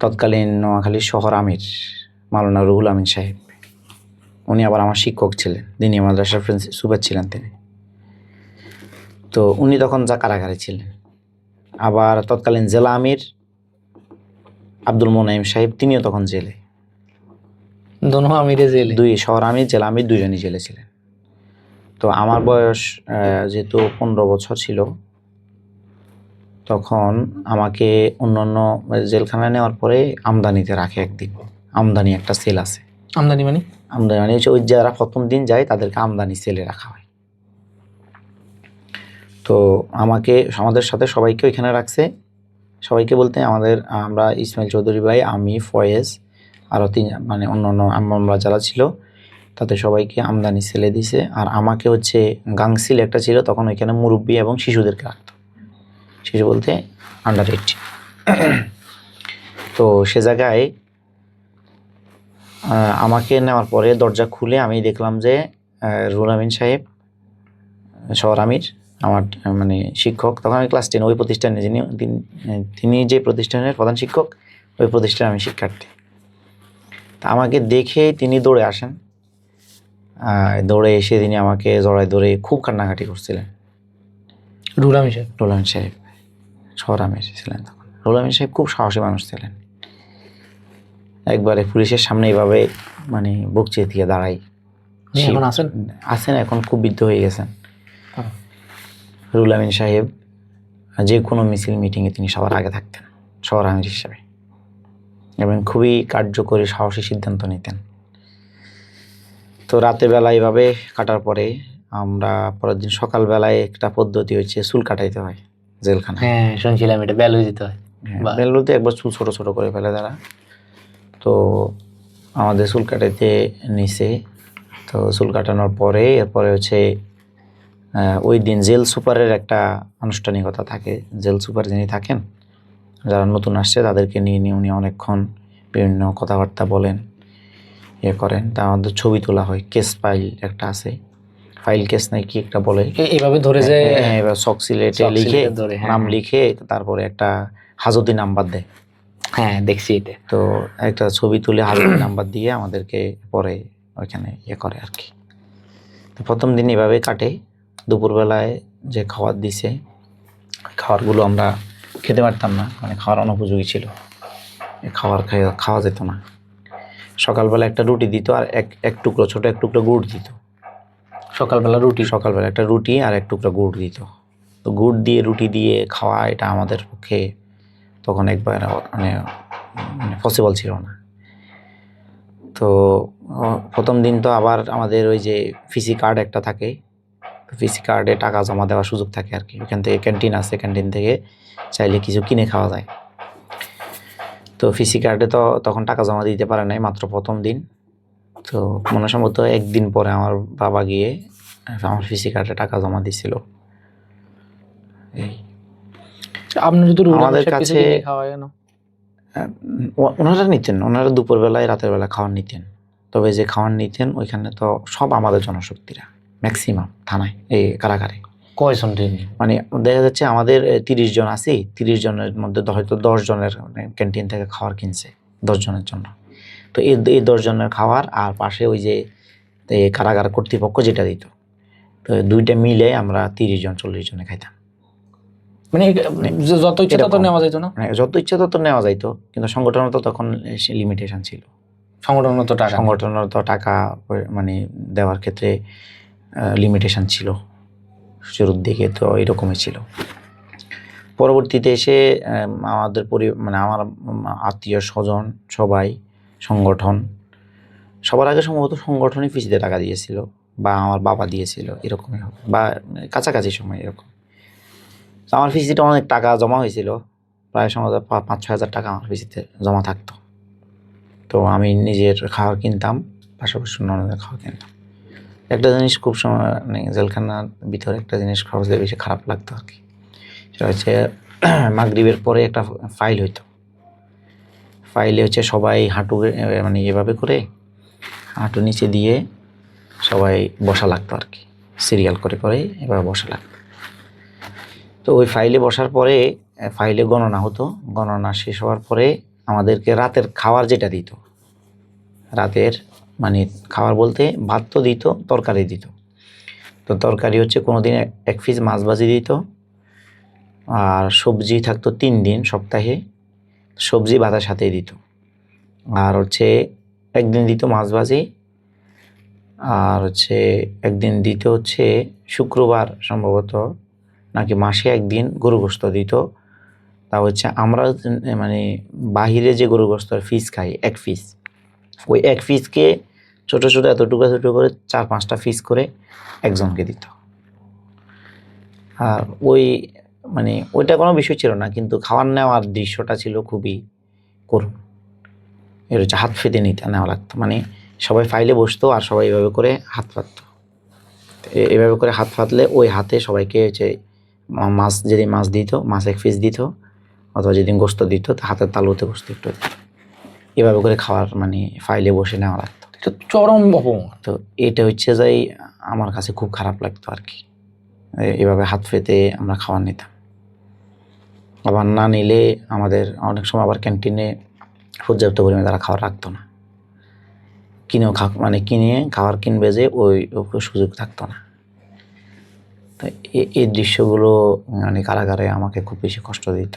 তৎকালীন নোয়াখালী শহর আমির মাওলানা রুহুল আমিন সাহেব, উনি আবার আমার শিক্ষক ছিলেন, দিনী মাদ্রাসার সুপার ছিলেন তিনি। তো উনি তখন কারাগারে ছিলেন। আবার তৎকালীন জেলা আমির আব্দুল মোনাইম সাহেব, তিনিও তখন জেলে। দুই শহর আমির, জেলা আমির দুইজনই জেলে ছিলেন। তো আমার বয়স যেহেতু 15 বছর ছিল, তখন আমাকে অন্যান্য জেলখানায় নেওয়ার পরে আমদানিতে রাখে একদিন। আমদানি একটা সেল আছে। আমদানি মানে হচ্ছে ওই যারা প্রথম দিন যায় তাদেরকে আমদানি সেলে রাখা হয়। তো আমাদের সাথে সবাইকে ওইখানে রাখছে। সবাইকে বলতে আমরা ইসমাইল চৌধুরী ভাই, আমি, ফয়েজ, আরও মানে অন্যান্য আমরা যারা ছিল তাদের সবাইকে আমদানি সেলে দিছে। আর আমাকে হচ্ছে গাংসিল একটা ছিল, তখন ওইখানে মুরব্বী এবং শিশুদেরকে রাখতো। শিশু বলতে আন্ডার 18। তো সে জায়গায় আমাকে নেওয়ার পরে দরজা খুলে আমি দেখলাম যে রুহুল আমিন সাহেব, শহর আমির, আমার মানে শিক্ষক, তখন আমি ক্লাস 10, ওই প্রতিষ্ঠানে তিনি যে প্রতিষ্ঠানের প্রধান শিক্ষক, ওই প্রতিষ্ঠানে আমি শিক্ষার্থী। তা আমাকে দেখে তিনি দৌড়ে আসেন। দৌড়ে এসে তিনি আমাকে জড়ায় ধরে খুব কান্নাকাটি করছিলেন। রুহুল আমিন সাহেব শহর আমির ছিলেন তখন। রুহুল আমিন সাহেব খুব সাহসী মানুষ ছিলেন। একবারে পুলিশের সামনে এইভাবে মানে বুক চেতিয়ে দাঁড়াই। আছেন, এখন খুব বৃদ্ধ হয়ে গেছেন। রুহুল আমিন সাহেব যে কোনো মিছিল মিটিংয়ে তিনি সবার আগে থাকতেন শহর আমির হিসাবে, এবং খুবই কার্যকরী সাহসী সিদ্ধান্ত নিতেন। তো রাতের বেলা এইভাবে কাটার পরে আমরা পরের দিন সকালবেলায় একটা পদ্ধতি হচ্ছে চুল কাটাইতে হয় জেলখানা। হ্যাঁ, শুনছিলাম এটা বেলু দিতে হয়। বেলুতে একবার চুল ছোট ছোট করে ফেলে তারা। তো আমাদের চুল কাটাইতে নিছে। তো চুল কাটানোর পরে এরপরে হচ্ছে ওই দিন জেল সুপারের একটা আনুষ্ঠানিকতা থাকে। জেল সুপার যিনি থাকেন, যারা নতুন আসছে তাদেরকে নিয়ে উনি অনেকক্ষণ বিভিন্ন কথাবার্তা বলেন, করেন। তা আমাদের ছবি তোলা হয়। কেস ফাইল একটা আছে, ফাইল কেস নাই কি একটা বলে, এইভাবে ধরে যে এবার চক সিলেটে লিখে নাম লিখে তারপরে একটা হাজতি নাম্বার দেয়। হ্যাঁ, দেখছি এটা। তো একটা ছবি তুলে হাজতি নাম্বার দিয়ে আমাদেরকে পরে ওইখানে করে আর কি। তো প্রথম দিন এভাবে কাটে। দুপুরবেলায় যে খাবার দিছে, খাবারগুলো আমরা খেতে পারতাম না, মানে খাওয়ার অনুপযোগী ছিল। খাবার খাওয়া যেত না। সকালবেলা একটা রুটি দিত আর এক টুকরো, ছোট এক টুকরো গুড় দিত। সকালবেলা একটা রুটি আর এক টুকরো গুড় দিত। তো গুড় দিয়ে রুটি দিয়ে খাওয়া, এটা আমাদের পক্ষে তখন একবার মানে পসিবল ছিল না। তো প্রথম দিন তো আবার আমাদের ওই যে ফিসি কার্ড একটা থাকে, ফিসি কার্ডে টাকা জমা দেওয়ার সুযোগ থাকে আর কি। ওখান থেকে ক্যান্টিন আছে, ক্যান্টিন থেকে চাইলে কিছু কিনে খাওয়া যায়। তো ফিসি কার্ডে তো তখন টাকা জমা দিতে পারে নাই, মাত্র প্রথম দিন। তো মনে সম্ভবত একদিন পরে আমার বাবা গিয়ে আমার ফিসি কার্ডে টাকা জমা দিছিল। আমাদের কাছে ওনারা নিতেন, ওনারা দুপুরবেলায় রাতের বেলা খাওয়ার নিতেন। তবে যে খাওয়ার নিতেন ওইখানে তো সব আমাদের জনশক্তিরা, ম্যাক্সিমাম থানায়, এই কারাগারে। কয়জন? মানে দেখা যাচ্ছে আমাদের 30 জন আছি, 30 জনের মধ্যে হয়তো 10 জনের ক্যান্টিন থেকে খাবার কিনছে 10 জনের জন্য। তো এই 10 জনের খাবার আর পাশে ওই যে কারাগার কর্তৃপক্ষ যেটা দিত, তো দুইটা মিলে আমরা 30 জন 40 জনে খাইতাম। মানে যত ইচ্ছা তত নেওয়া যাইতো না? যত ইচ্ছা তত নেওয়া যাইতো, কিন্তু সংগঠনের তো তখন লিমিটেশন ছিল। সংগঠনের তো টাকা মানে দেওয়ার ক্ষেত্রে লিমিটেশন ছিল শুরুর দিকে, তো এরকমই ছিল। পরবর্তীতে এসে আমাদের মানে আমার আত্মীয় স্বজন সবাই, সংগঠন, সবার আগে সম্ভবত সংগঠনই ফিসিতে টাকা দিয়েছিল, বা আমার বাবা দিয়েছিল, এরকমই হবে, বা কাছাকাছি সময় এরকম। তো আমার ফিসিতে অনেক টাকা জমা হয়েছিল, প্রায় 5-6 হাজার টাকা আমার ফিসিতে জমা থাকতো। তো আমি নিজের খাবার কিনতাম, পাশাপাশি অন্যদের খাবার কিনতাম। একটা জিনিস খুব সময় মানে জেলখানার ভিতরে একটা জিনিস সবচেয়ে বেশি খারাপ লাগতো আর কি, সেটা হচ্ছে মাগরিবের পরে একটা ফাইল হইতো। ফাইলে হচ্ছে সবাই হাঁটু মানে এভাবে করে হাঁটু নিচে দিয়ে সবাই বসা লাগতো আর কি, সিরিয়াল করে করে এভাবে বসা লাগতো। তো ওই ফাইলে বসার পরে ফাইলে গণনা হতো, গণনা শেষ হওয়ার পরে আমাদেরকে রাতের খাবার যেটা দিত, রাতের মানে খাবার বলতে ভাত তো দিত, তরকারি দিত। তো তরকারি হচ্ছে কোনো দিন 1 পিস মাছ ভাজি দিত, আর সবজি থাকতো 3 দিন সপ্তাহে, সবজি ভাতের সাথেই দিত। আর হচ্ছে একদিন দিত মাছ ভাজি, আর হচ্ছে একদিন দিত হচ্ছে শুক্রবার সম্ভবত, নাকি মাসে একদিন গরু গোশত দিত। তা হচ্ছে আমরা মানে বাহিরে যে গরু গোশতের পিস খাই 1 পিস, ওই 1 পিসকে ছোট ছোট এত টুকরা ছোট করে 4-5টা পিস করে একজনকে দিত। আর ওই মানে ওইটা কোনো বিষয় ছিল না, কিন্তু খাওয়ার নেওয়ার দৃশ্যটা ছিল খুবই করুণ। এর হচ্ছে হাত পেতে নেওয়া লাগতো, মানে সবাই ফাইলে বসতো আর সবাই এভাবে করে হাত পাততো। এভাবে করে হাত পাতলে ওই হাতে সবাইকে হচ্ছে মাছ, যেদিন মাছ দিত মাছ 1 পিস দিত, অথবা যেদিন গোশত দিত হাতের তালুতে গোশত একটু দিত। এভাবে করে খাওয়ার মানে ফাইলে বসে নেওয়া লাগতো। এটা চরম অপমান। তো এটা হচ্ছে যাই আমার কাছে খুব খারাপ লাগতো আর কি, এভাবে হাত পেতে আমরা খাবার নিতাম। আবার না নিলে আমাদের অনেক সময় আবার ক্যান্টিনে পর্যাপ্ত পরিমাণে তারা খাবার রাখতো না, কিনেও মানে কিনে খাবার কিনবে যে ওই সুযোগ থাকতো না। তো এই দৃশ্যগুলো মানে কারাগারে আমাকে খুব বেশি কষ্ট দিত।